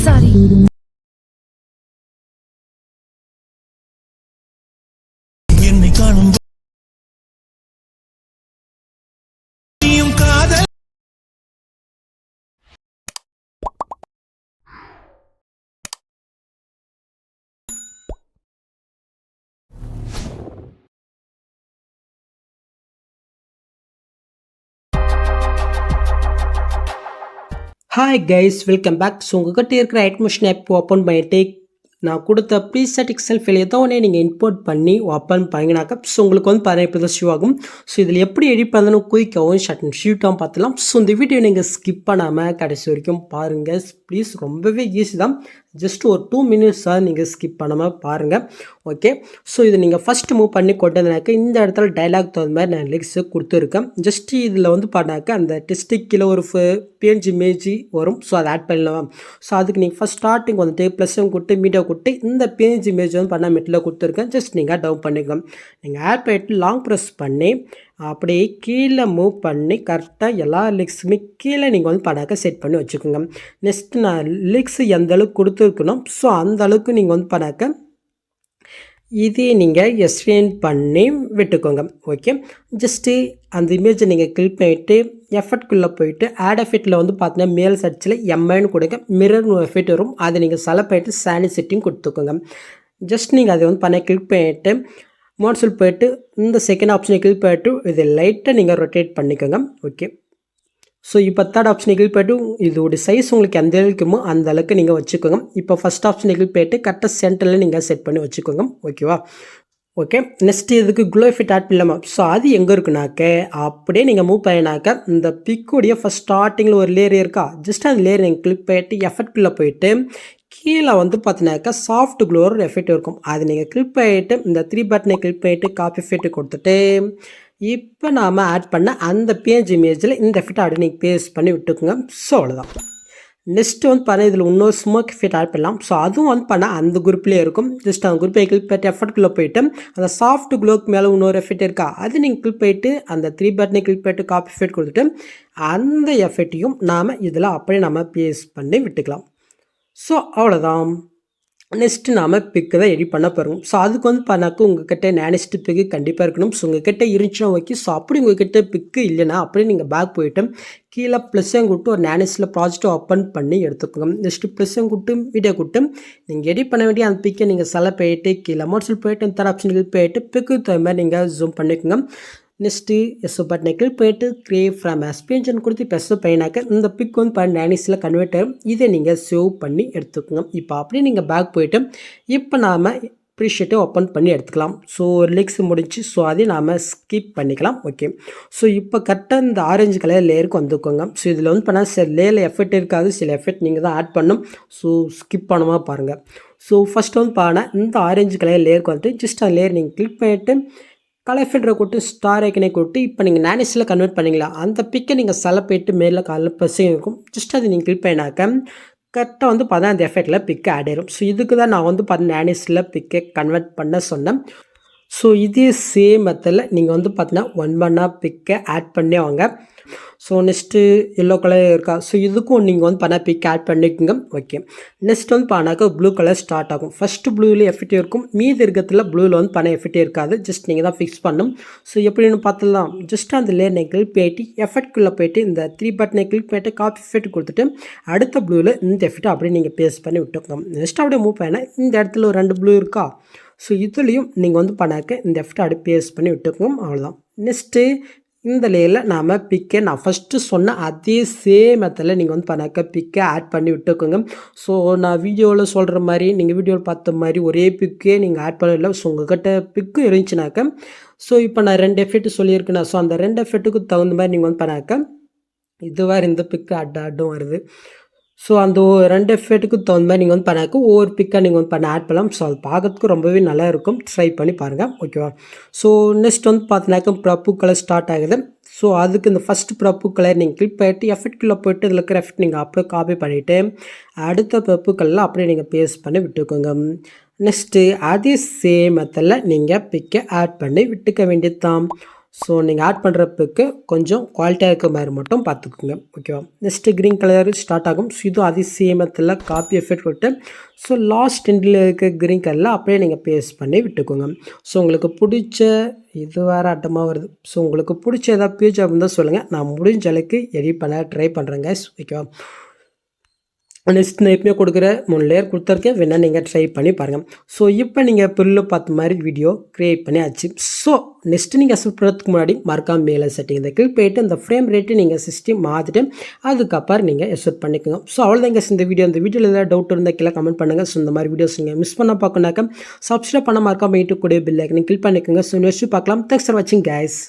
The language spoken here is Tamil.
சாரி. என்னை காணும் காதல் hi guys, welcome back. So உங்கள்கிட்ட இருக்கிற அட்மிஷன் ஆப் ஓப்பன் பண்ணிட்டு நான் கொடுத்த ப்ரீசெட் எக்ஸல் ஃபைல் ஏதோ ஒன்றே நீங்கள் இம்போர்ட் பண்ணி ஓப்பன் பண்ணிங்கனாக்கா ஸோ உங்களுக்கு வந்து பார்த்தீங்கன்னா இப்போ தான் ஷூ ஆகும். ஸோ இதில் எப்படி எடிட் பண்ணணும் குயிக்காகவும் ஷார்ட் அண்ட் ஷூட்டாகவும் பார்த்துலாம். ஸோ இந்த வீடியோ நீங்கள் ஸ்கிப் பண்ணாமல் கடைசி வரைக்கும் பாருங்கள் ப்ளீஸ். ரொம்பவே ஈஸி தான், ஜஸ்ட் ஒரு 2 மினிட்ஸாக நீங்கள் ஸ்கிப் பண்ணாமல் பாருங்கள். ஓகே, ஸோ இது நீங்கள் ஃபஸ்ட்டு மூவ் பண்ணி கொண்டதுனாக்கா இந்த இடத்துல டைலாக் தகுந்த மாதிரி நான் லிங்க்ஸு கொடுத்துருக்கேன். ஜஸ்ட்டு இதில் வந்து பண்ணாக்கா அந்த டெஸ்ட்டுக்கு கீழே ஒரு பேஜ் இமேஜ் வரும். ஸோ அதை ஆட் பண்ணலாம். ஸோ அதுக்கு நீங்கள் ஃபஸ்ட் ஸ்டார்டிங் வந்துட்டு ப்ளஸ்ஸும் கொடுத்து மீடியா கொடுத்து இந்த பேஜ் இமேஜ் வந்து பண்ண மெட்டில் கொடுத்துருக்கேன். ஜஸ்ட் நீங்கள் டவுன் பண்ணிக்கலாம். நீங்கள் ஆட் பண்ணிட்டு லாங் ப்ரெஸ் பண்ணி அப்படியே கீழே மூவ் பண்ணி கரெக்டாக எல்லா லிக்ஸுமே கீழே நீங்கள் வந்து பண்ணாக்க செட் பண்ணி வச்சுக்கோங்க. நெக்ஸ்ட்டு நான் லிக்ஸ் எந்த அளவுக்கு கொடுத்துருக்கணும் ஸோ அந்த அளவுக்கு நீங்கள் வந்து பண்ணாக்க இதே நீங்கள் எஸ்வேன் பண்ணி விட்டுக்கோங்க. ஓகே, ஜஸ்ட்டு அந்த இமேஜை நீங்கள் கிளிக் பண்ணிவிட்டு எஃபெக்ட்குள்ளே போயிட்டு ஆட் எஃபெக்ட்டில் வந்து பார்த்தீங்கன்னா மேல் சர்ச்சில் எம்ஐன்னு கொடுங்க. மிரர் எஃபெக்ட் வரும், அதை நீங்கள் செலக்ட் பண்ணிவிட்டு சானி செட்டிங் கொடுத்துக்கோங்க. ஜஸ்ட் நீங்கள் அதை வந்து பண்ண கிளிக் பண்ணிவிட்டு மோட்ஸில் போய்ட்டு இந்த செகண்ட் ஆப்ஷனை கிளிக் பண்ணிட்டு இதை லைட்டாக நீங்கள் ரொட்டேட் பண்ணிக்கோங்க. ஓகே, ஸோ இப்போ தேர்ட் ஆப்ஷனை கிளிக் பண்ணிட்டு இதோட சைஸ் உங்களுக்கு எந்த அளவுக்குமோ அந்த அளவுக்கு நீங்கள் வச்சுக்கோங்க. இப்போ ஃபஸ்ட் ஆப்ஷனை கிளிக் பண்ணிட்டு கரெக்டாக சென்டரில் நீங்கள் செட் பண்ணி வச்சுக்கோங்க. ஓகேவா? ஓகே, நெக்ஸ்ட்டு இதுக்கு க்ளோ எஃபெக்ட் ஆட் பண்ணலாமா? ஸோ அது எங்கே இருக்குனாக்க அப்படியே நீங்கள் மூவ் பண்ணினாக்க இந்த பிக்குடைய ஃபஸ்ட் ஸ்டார்டிங்கில் ஒரு லேயர் இருக்கா, ஜஸ்ட் அந்த லேயர் நீங்கள் கிளிக் பண்ணிட்டு எஃபெக்ட்குள்ளே போயிட்டு கீழே வந்து பார்த்தினாக்கா சாஃப்ட் க்ளோர் எஃபெக்ட் இருக்கும். அது நீங்கள் கிளிக் பண்ணிவிட்டு இந்த 3 பட்டனை கிளிக் பண்ணிவிட்டு காப்பி எஃபெக்ட் கொடுத்துட்டு இப்போ நாம் ஆட் பண்ண அந்த பேஜ் இமேஜில் இந்த எஃபெக்ட் அப்படியே நீங்கள் பேஸ்ட் பண்ணி விட்டுக்குங்க. ஸோ அவ்வளோதான். நெக்ஸ்ட்டு வந்து பண்ண இதில் இன்னொரு ஸ்மோக் எஃபெக்ட் ஆட் பண்ணலாம். ஸோ அதுவும் வந்து பண்ண அந்த குரூப்லேயே இருக்கும். ஜஸ்ட் அந்த குரூப்பை கிளிக் பண்ணிட்டு எஃபெக்ட்குள்ளே போயிட்டு அந்த சாஃப்ட் க்ளோக்கு மேலே இன்னொரு எஃபெக்ட் இருக்கா, அது நீங்கள் கிளிக் பண்ணிட்டு அந்த 3 பட்டனை கிளிக் பண்ணிட்டு காப்பி எஃபெக்ட் கொடுத்துட்டு அந்த எஃபெக்ட்டையும் நாம் இதில் அப்படியே நம்ம பேஸ்ட் பண்ணி விட்டுக்கலாம். ஸோ அவ்வளோதான். நெக்ஸ்ட்டு நாம் பிக்கு தான் எடிட் பண்ண போகிறோம். ஸோ அதுக்கு வந்து பண்ணாக்க உங்கள்கிட்ட நேனஸ்ட்டு பிக்கு கண்டிப்பாக இருக்கணும். ஸோ உங்கள்கிட்ட இருந்துச்சுன்னா ஓகே. ஸோ அப்படி உங்கள்கிட்ட பிக்கு இல்லைன்னா அப்படியே நீங்கள் பேக் போய்ட்டு கீழே ப்ளஸ்ஸையும் கொடுத்து ஒரு நேனஸில் ப்ராஜெக்ட்டை ஓப்பன் பண்ணி எடுத்துக்கோங்க. நெக்ஸ்ட்டு ப்ளஸ்ஸையும் கொடுத்து வீடியோ கொடுத்து நீங்கள் எடிட் பண்ண வேண்டிய அந்த பிக்கை நீங்கள் செலக்ட் பண்ணிட்டு கீழே மோட்ஸில் போய்ட்டு தேர்ட் ஆப்ஷன் போயிட்டு பிக்கு தகுந்த மாதிரி நீங்கள் ஜூம் பண்ணிக்கோங்க. நெக்ஸ்ட்டு எஸ் பட்டனை கிளிக் பண்ணிட்டு கிரியேட் ஃப்ரம் எக்ஸ்பென்ஷன் கொடுத்து பெஸ்ட் பண்ணினாக்க இந்த பிக் வந்து நேனிஸில் கன்வெர்ட் ஆகும். இதை நீங்கள் சேவ் பண்ணி எடுத்துக்கோங்க. இப்போ அப்படியே நீங்கள் பேக் போயிட்டு இப்போ நாம் ப்ரீஷீட்டை ஓப்பன் பண்ணி எடுத்துக்கலாம். ஸோ லிக்ஸ் முடிஞ்சு ஸோ அதையும் நாம் ஸ்கிப் பண்ணிக்கலாம். ஓகே, ஸோ இப்போ கரெக்டாக இந்த ஆரஞ்சு கலர் லேயருக்கு வந்துக்கோங்க. ஸோ இதில் வந்து பண்ணால் சில லேயரில் எஃபெக்ட் இருக்காது, சில எஃபெக்ட் நீங்கள் தான் ஆட் பண்ணணும். ஸோ ஸ்கிப் பண்ணாமல் பாருங்கள். ஸோ ஃபஸ்ட்டு வந்து பாருங்க இந்த ஆரஞ்சு கலர் லேயருக்கு வந்துட்டு ஜஸ்ட் அந்த லேயர் நீங்கள் கிளிக் பண்ணிவிட்டு கலர் ஃபில்டரை கொடுத்து ஸ்டார் ஐக்கனை கொடுத்து இப்போ நீங்கள் நேனிஸில் கன்வெர்ட் பண்ணிங்களா அந்த பிக்கை நீங்கள் செலக்ட் பண்ணிட்டு மேலே காலில் ப்ளஸ்ஸிங் இருக்கும். ஜஸ்ட் அதை நீங்கள் கிளிக் பண்ணினாக்க கரெக்டாக வந்து பார்த்தா அந்த எஃபெக்டில் பிக்கு ஆட் ஆயிடும். ஸோ இதுக்கு தான் நான் வந்து பார்த்தா நேனிஸில் பிக்கை கன்வெர்ட் பண்ண சொன்னேன். ஸோ இதே சேம் மெத்தடில் நீங்கள் வந்து பார்த்தீங்கன்னா 1 1 பிக்கை ஆட் பண்ணி வாங்க. ஸோ நெக்ஸ்ட்டு எல்லோ கலர் இருக்கா, ஸோ இதுக்கும் நீங்கள் வந்து பண்ண பிக் ஆட் பண்ணிக்கோங்க. ஓகே, நெக்ஸ்ட் வந்து பண்ணாக்க ப்ளூ கலர் ஸ்டார்ட் ஆகும். ஃபஸ்ட்டு ப்ளூவில் எஃபெக்ட் இருக்கும், மீதி இருக்கிறதுல ப்ளூவில் வந்து பண்ண எஃபெக்ட் இருக்காது. ஜஸ்ட் நீங்கள் தான் ஃபிக்ஸ் பண்ணணும். ஸோ எப்படின்னு பார்த்துலாம் ஜஸ்ட் அந்த லேயர் நீங்கள் கிளிக் பண்ணிட்டு எஃபெக்ட்குள்ளே போயிட்டு இந்த 3 பட்டனை கிளிக் பண்ணிட்டு காப்பி எஃபெக்ட் கொடுத்துட்டு அடுத்த ப்ளூவில் இந்த எஃபெக்ட் அப்படியே நீங்கள் பேஸ்ட் பண்ணி விட்டுக்கோங்க. நெக்ஸ்ட் அப்படியே மூவ் பண்ண இந்த இடத்துல ஒரு 2 ப்ளூ இருக்கா, ஸோ இதுலேயும் நீங்கள் வந்து பண்ணாக்க இந்த எஃபெக்ட் அப்படியே பேஸ்ட் பண்ணி விட்டுக்கோங்க. அவ்வளோதான். நெக்ஸ்ட்டு இந்த லேயரில் நாம் பிக்கை நான் ஃபஸ்ட்டு சொன்ன அதே சேம் மெத்தடில் நீங்கள் வந்து பண்ணாக்க பிக்கை ஆட் பண்ணி விட்டுக்கோங்க. ஸோ நான் வீடியோவில் சொல்கிற மாதிரி நீங்கள் வீடியோவில் பார்த்த மாதிரி ஒரே பிக்கே நீங்கள் ஆட் பண்ணல. ஸோ உங்கள்கிட்ட பிக்கு இருந்துச்சுனாக்க ஸோ இப்போ நான் 2 எஃபெக்ட் சொல்லியிருக்கேன். ஸோ அந்த 2 எஃபெக்ட்டுக்கு தகுந்த மாதிரி நீங்கள் வந்து பண்ணாக்க இதுவாக இந்த பிக்கு ஆட்டும் வருது. ஸோ அந்த 2 எஃபெக்ட்டுக்கு தகுந்த மாதிரி நீங்கள் வந்து பண்ணாக்க ஒவ்வொரு பிக்காக நீங்கள் வந்து பண்ண ஆட் பண்ணலாம். ஸோ அது பார்க்கறதுக்கு ரொம்பவே நல்லா இருக்கும். ட்ரை பண்ணி பாருங்கள். ஓகேவா? ஸோ நெக்ஸ்ட் வந்து பார்த்தினாக்க ப்ரப்பு கலர் ஸ்டார்ட் ஆகுது. ஸோ அதுக்கு இந்த ஃபஸ்ட்டு ப்ரப்பு கலர் நீங்கள் கிளிக் பண்ணிட்டு எஃபெக்ட்குள்ளே போய்ட்டு இதில் இருக்கிற எஃபெக்ட் நீங்கள் அப்படியே காப்பி பண்ணிவிட்டு அடுத்த ப்ரப்பு கலரில் அப்படியே நீங்கள் பேஸ்ட் பண்ணி விட்டுக்கோங்க. நெக்ஸ்ட்டு அதே சேம் மெத்தடில் நீங்கள் பிக்கை ஆட் பண்ணி விட்டுக்க வேண்டியது தான். ஸோ நீங்கள் ஆட் பண்ணுறதுக்கு கொஞ்சம் குவாலிட்டியாக இருக்க மாதிரி மட்டும் பார்த்துக்குங்க. ஓகேவா? நெக்ஸ்ட்டு க்ரீன் கலர் ஸ்டார்ட் ஆகும். ஸோ இதுவும் அதிசயமத்தில் காப்பி எஃபெக்ட் விட்டு ஸோ லாஸ்ட் எண்டில் இருக்க க்ரீன் கலரில் அப்படியே நீங்கள் பேஸ்ட் பண்ணி விட்டுக்கோங்க. ஸோ உங்களுக்கு பிடிச்ச இது வேறு அட்டமாக வருது. ஸோ உங்களுக்கு பிடிச்ச ஏதாவது பேஜ் இருந்தால் சொல்லுங்கள், நான் முடிஞ்ச அளவுக்கு எடிட் பண்ண ட்ரை பண்ணுறேங்க. ஓகேவா? நெக்ஸ்ட் நான் எப்பவுமே கொடுக்குற 3 லேயர் கொடுத்துருக்கேன், வேணால் நீங்கள் ட்ரை பண்ணி பாருங்கள். ஸோ இப்போ நீங்கள் பில்லு பார்த்த மாதிரி வீடியோ க்ரியேட் பண்ணி ஆச்சு. ஸோ நெக்ஸ்ட்டு நீங்கள் அசெப்ட் பண்ணுறதுக்கு முன்னாடி மறக்காம மேலே செட்டிங் இந்த கிளிக் போயிட்டு இந்த ஃப்ரேம் ரேட்டு நீங்கள் சிஸ்டம் மாற்றிட்டு அதுக்கப்புறம் நீங்கள் அசெப்ட் பண்ணிக்கோங்க. ஸோ அவ்வளோதாங்க இந்த வீடியோவில் ஏதாவது டவுட் இருந்தால் கீழே கமெண்ட் பண்ணுங்கள். ஸோ இந்த மாதிரி வீடியோஸ் நீங்கள் மிஸ் பண்ண பார்க்கணுனாக்கா சப்ஸ்கிரைப் பண்ண மறக்காம யூடியூப் கூட பெல் ஐக்கனை கிளிக் பண்ணிக்கோங்க. ஸோ நெக்ஸ்ட் பார்க்கலாம். தேங்க்ஸ் ஃபார் வாட்சிங் கைஸ்.